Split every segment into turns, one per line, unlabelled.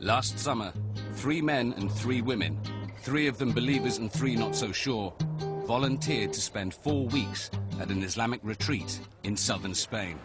Last summer, 3 men and 3 women, 3 of them believers and 3 not so sure, volunteered to spend 4 weeks at an Islamic retreat in southern Spain.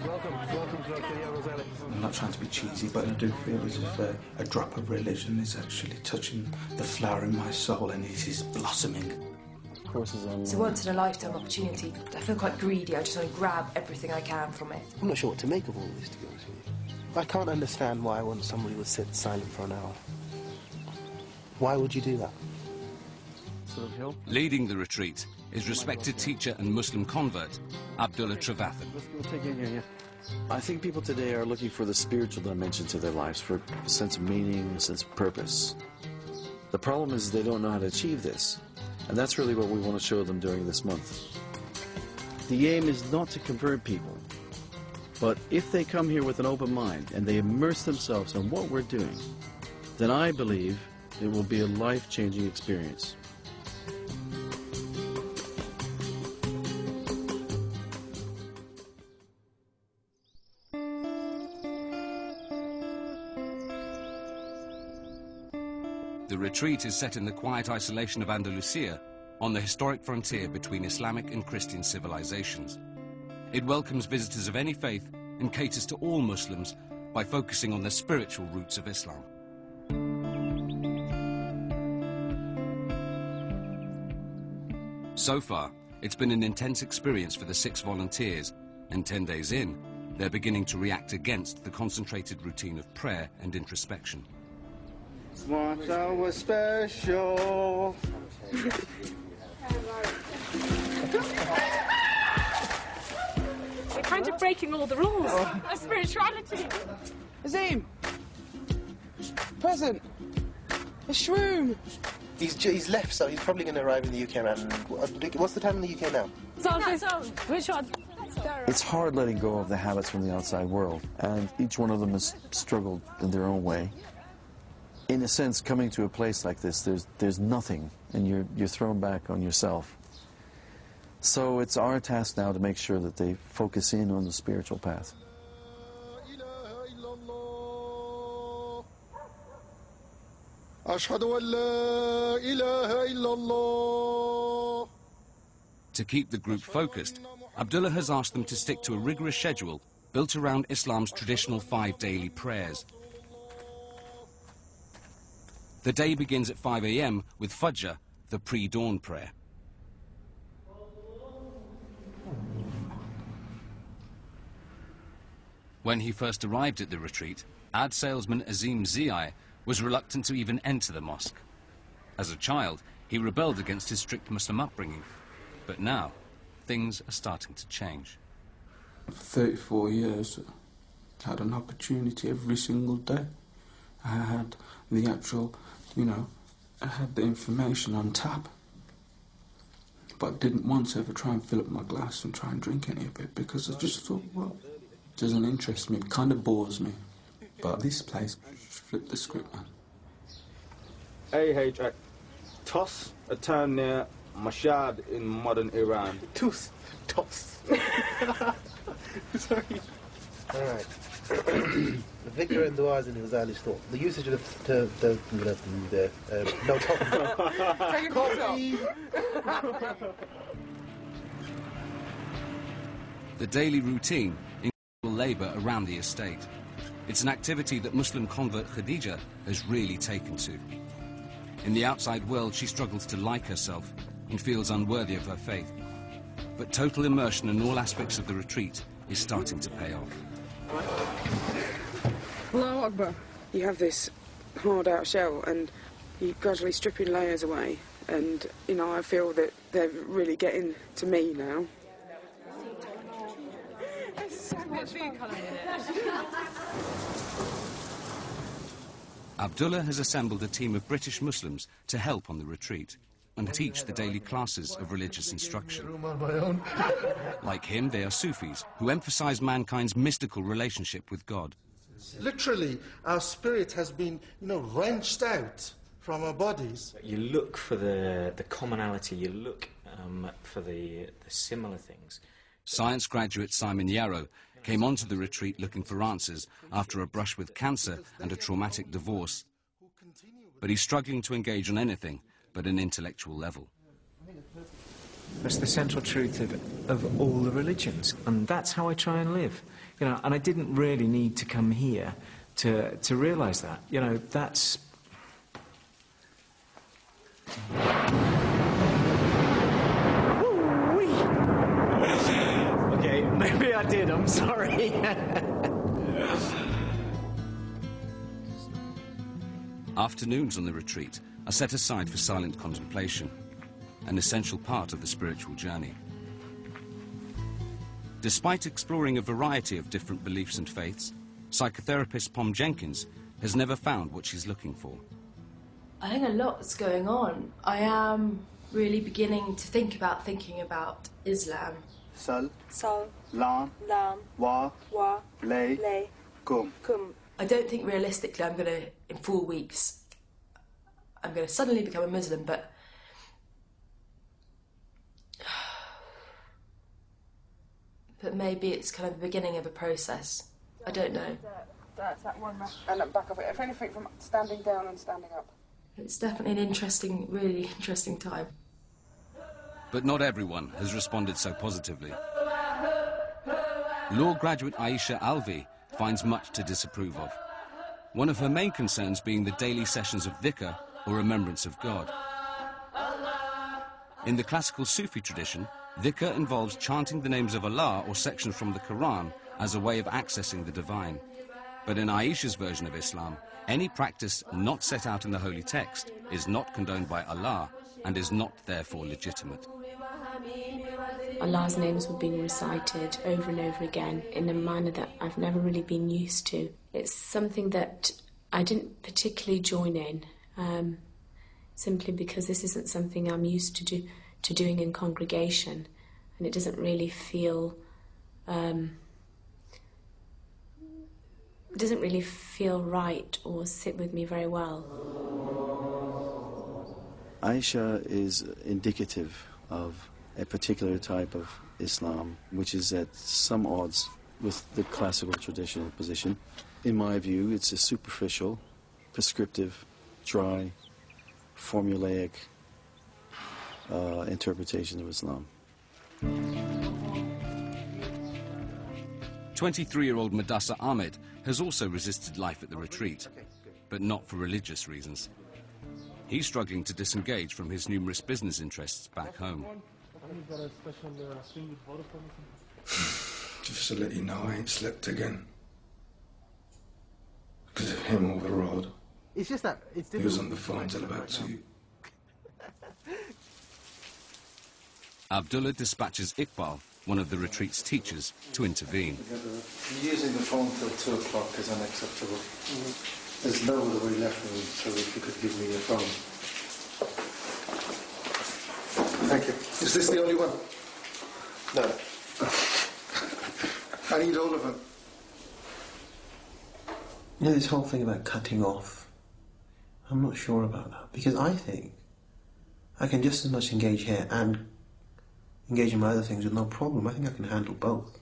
Welcome to Roselle.
I'm not trying to be cheesy, but I do feel as if a drop of religion is actually touching the flower in my soul and it is blossoming.
Courses on.
It's a once-in-a-lifetime opportunity. I feel quite greedy. I just want to grab everything I can from it.
I'm not sure what to make of all this, to be honest with you. I can't understand why somebody would sit silent for an hour. Why would you do that?
Sort of hill.
Leading the retreat is respected teacher and Muslim convert, Abdullah Trevathan.
Let's take in here, yeah.
I think people today are looking for the spiritual dimension to their lives, for a sense of meaning, a sense of purpose. The problem is they don't know how to achieve this, and that's really what we want to show them during this month. The aim is not to convert people, but if they come here with an open mind and they immerse themselves in what we're doing, then I believe it will be a life-changing experience.
The retreat is set in the quiet isolation of Andalusia, on the historic frontier between Islamic and Christian civilizations. It welcomes visitors of any faith and caters to all Muslims by focusing on the spiritual roots of Islam. So far, it's been an intense experience for the 6 volunteers, and 10 days in, they're beginning to react against the concentrated routine of prayer and introspection.
Martha was special.
You're kind of breaking all the rules of spirituality.
Azim! Present! A shroom!
He's left, so he's probably going to arrive in the UK around... What's the time in the UK now?
Which one?
It's hard letting go of the habits from the outside world, and each one of them has struggled in their own way. In a sense, coming to a place like this, there's nothing, and you're thrown back on yourself. So it's our task now to make sure that they focus in on the spiritual path.
To keep the group focused, Abdullah has asked them to stick to a rigorous schedule built around Islam's traditional 5 daily prayers. The day begins at 5 a.m. with Fajr, the pre-dawn prayer. When he first arrived at the retreat, ad salesman Azim Ziai was reluctant to even enter the mosque. As a child, he rebelled against his strict Muslim upbringing. But now, things are starting to change.
For 34 years, I had an opportunity every single day. I had the actual, I had the information on tap. But I didn't once ever try and fill up my glass and try and drink any of it because I just thought, well, it doesn't interest me, it kind of bores me. But this place, flip the script, man.
AH, toss, a town near Mashhad in modern Iran.
Toss. Sorry. All right. The Victor and Duaz in Ghazali's thought. The usage of no coffee.
The daily routine includes labour around the estate. It's an activity that Muslim convert Khadija has really taken to. In the outside world, she struggles to like herself and feels unworthy of her faith. But total immersion in all aspects of the retreat is starting to pay off.
Allahu Akbar. You have this hard-out shell and you're gradually stripping layers away. And, I feel that they're really getting to me now.
Abdullah has assembled a team of British Muslims to help on the retreat and teach the daily classes of religious instruction. Like him, they are Sufis who emphasize mankind's mystical relationship with God.
Literally, our spirit has been, wrenched out from our bodies.
You look for the commonality, you look for the similar things.
Science graduate Simon Yarrow came onto the retreat looking for answers after a brush with cancer and a traumatic divorce. But he's struggling to engage on anything but an intellectual level.
That's the central truth of all the religions, and that's how I try and live. You know, and I didn't really need to come here to realise that. You know, that's... Okay, maybe I did, I'm sorry.
Afternoons on the retreat are set aside for silent contemplation, an essential part of the spiritual journey. Despite exploring a variety of different beliefs and faiths, psychotherapist Pom Jenkins has never found what she's looking for.
I think a lot's going on. I am really beginning to thinking about Islam.
Sal,
Sal,
Lam, Wa, Lay, Kum.
I don't think realistically I'm going to, in 4 weeks, I'm going to suddenly become a Muslim, but maybe it's kind of the beginning of a process. I don't know.
That's that one. And back of it. If anything, from standing down and standing up.
It's definitely an interesting, really interesting time.
But not everyone has responded so positively. Law graduate Aisha Alvi finds much to disapprove of. One of her main concerns being the daily sessions of dhikr, or remembrance of God. In the classical Sufi tradition, dhikr involves chanting the names of Allah or sections from the Quran as a way of accessing the divine. But in Aisha's version of Islam, any practice not set out in the holy text is not condoned by Allah and is not therefore legitimate.
Allah's names were being recited over and over again in a manner that I've never really been used to. It's something that I didn't particularly join in, simply because this isn't something I'm used to doing in congregation, and it doesn't really feel right or sit with me very well.
Aisha is indicative of a particular type of Islam, which is at some odds with the classical traditional position. In my view, it's a superficial, prescriptive, dry, formulaic interpretation of Islam.
23-year-old Madassa Ahmed has also resisted life at the retreat, but not for religious reasons. He's struggling to disengage from his numerous business interests back home.
Just to let you know, I ain't slept again. Because of him over the road.
It's just that it's difficult.
He was on the phone till about 2.
Abdullah dispatches Iqbal, one of the retreat's teachers, to intervene.
Using the phone till 2 o'clock is unacceptable. There's no other way left for me, so if you could give me your phone. Thank you. Is this the only one? No. I need all of them.
You know, this whole thing about cutting off, I'm not sure about that, because I think I can just as much engage here and engage in my other things with no problem. I think I can handle both.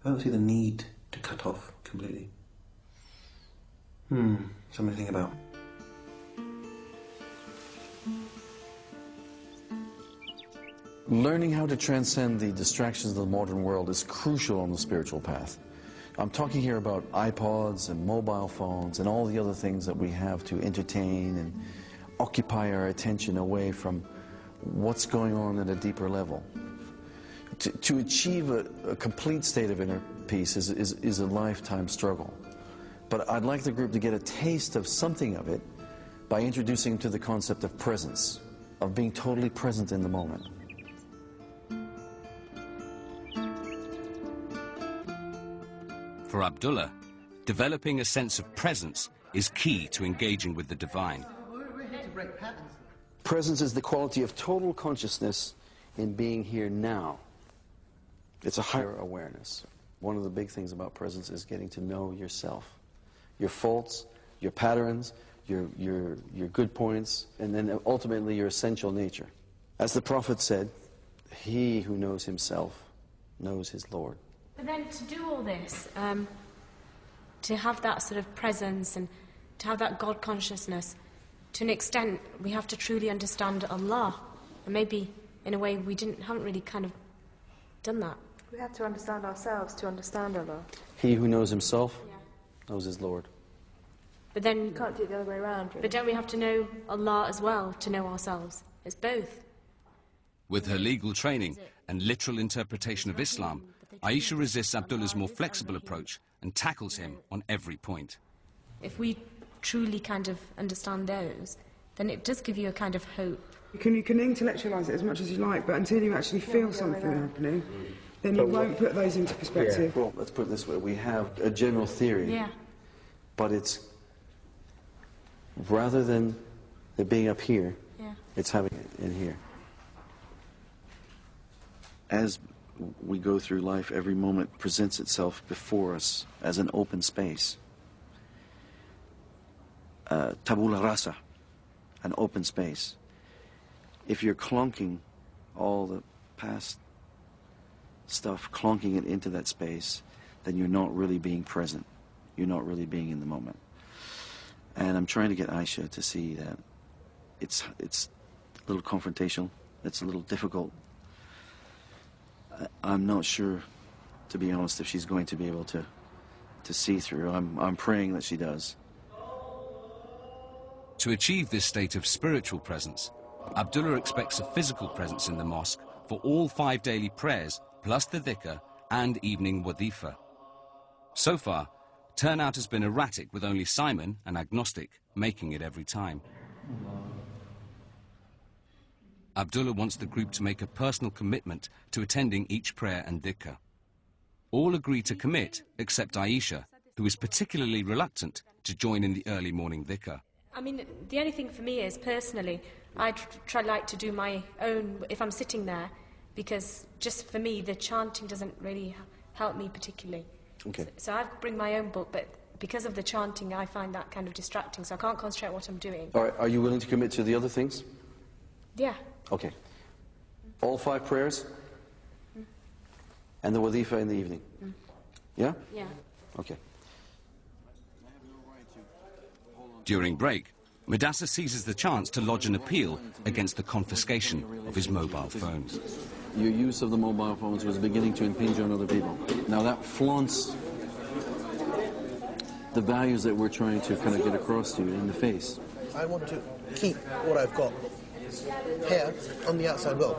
I don't see the need to cut off completely. Something to think about.
Learning how to transcend the distractions of the modern world is crucial on the spiritual path. I'm talking here about iPods and mobile phones and all the other things that we have to entertain and occupy our attention away from what's going on at a deeper level. To achieve a complete state of inner peace is a lifetime struggle. But I'd like the group to get a taste of something of it by introducing them to the concept of presence, of being totally present in the moment.
For Abdullah, developing a sense of presence is key to engaging with the divine.
Presence is the quality of total consciousness in being here now. It's a higher awareness. One of the big things about presence is getting to know yourself. Your faults, your patterns, your good points, and then ultimately your essential nature. As the Prophet said, he who knows himself knows his Lord.
But then to do all this, to have that sort of presence and to have that God consciousness, to an extent, we have to truly understand Allah. And maybe, in a way, we haven't really kind of done that.
We have to understand ourselves to understand Allah.
He who knows himself knows his Lord.
But then...
You can't do it the other way around, really.
But don't we have to know Allah as well to know ourselves? It's both.
With her legal training and literal interpretation of Islam, Aisha resists Abdullah's more flexible approach and tackles him on every point.
If we truly kind of understand those, then it does give you a kind of hope.
You can intellectualise it as much as you like, but until you actually feel something happening, then you won't put those into perspective.
Yeah. Well, let's put it this way. We have a general theory, but it's, rather than it being up here, it's having it in here. As we go through life, every moment presents itself before us as an open space. Tabula rasa, an open space. If you're clunking all the past stuff, clunking it into that space, then you're not really being present. You're not really being in the moment. And I'm trying to get Aisha to see that it's a little confrontational, it's a little difficult. I'm not sure, to be honest, if she's going to be able to see through. I'm praying that she does.
To achieve this state of spiritual presence, Abdullah expects a physical presence in the mosque for all 5 daily prayers, plus the dhikr and evening wadhifa. So far, turnout has been erratic, with only Simon, an agnostic, making it every time. Abdullah wants the group to make a personal commitment to attending each prayer and dhikr. All agree to commit, except Aisha, who is particularly reluctant to join in the early morning dhikr.
I mean, the only thing for me is, personally, I like to do my own, if I'm sitting there, because just for me, the chanting doesn't really help me particularly.
Okay.
So I bring my own book, but because of the chanting, I find that kind of distracting, so I can't concentrate on what I'm doing.
All right, are you willing to commit to the other things?
Yeah.
Okay. All 5 prayers? And the wadhifa in the evening? Yeah?
Yeah.
Okay.
During break, Mudassir seizes the chance to lodge an appeal against the confiscation of his mobile phones.
Your use of the mobile phones was beginning to impinge on other people. Now that flaunts the values that we're trying to kind of get across to you in the face.
I want to keep what I've got here on the outside world.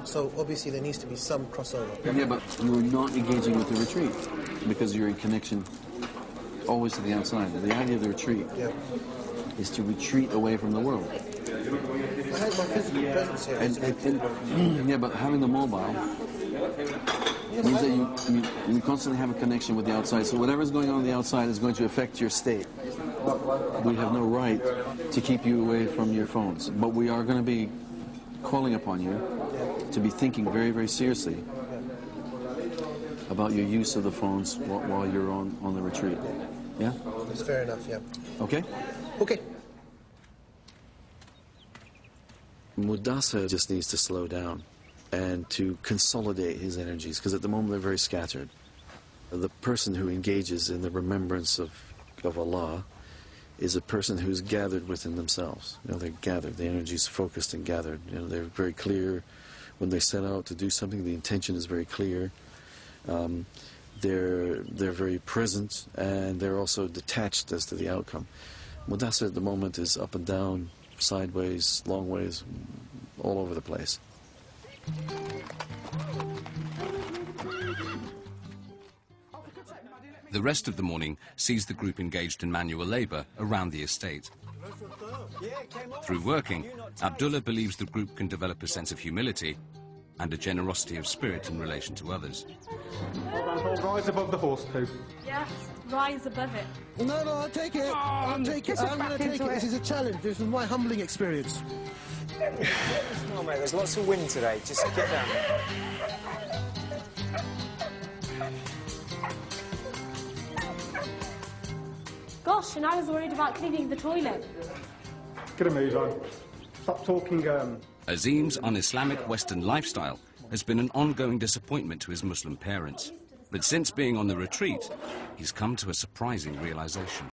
So obviously there needs to be some crossover.
Yeah, but you're not engaging with the retreat because you're in connection always to the outside. The idea of the retreat is to retreat away from the world.
I had my physical presence here.
And yeah, but having the mobile means that you constantly have a connection with the outside. So whatever's going on the outside is going to affect your state. We have no right to keep you away from your phones. But we are going to be calling upon you to be thinking very, very seriously about your use of the phones while you're on the retreat. Yeah?
That's fair enough, yeah.
Okay?
Okay.
Mudassir just needs to slow down and to consolidate his energies, because at the moment they're very scattered. The person who engages in the remembrance of Allah is a person who's gathered within themselves. You know, they're gathered, the energy's focused and gathered. You know, they're very clear when they set out to do something. The intention is very clear. They're very present, and they're also detached as to the outcome. Mudassir at the moment is up and down, sideways, long ways, all over the place.
The rest of the morning sees the group engaged in manual labour around the estate. Through working, Abdullah believes the group can develop a sense of humility and a generosity of spirit in relation to others.
Rise above the horse poo.
Yes, rise above it.
No, I'll take it. I'll take it. I'm going to take it. This is a challenge. This is my humbling experience.
No, mate, there's lots of wind today. Just get down.
Gosh, and I was worried about cleaning the toilet.
Get a move on. Stop talking,
Azim's un-Islamic Western lifestyle has been an ongoing disappointment to his Muslim parents. But since being on the retreat, he's come to a surprising realization.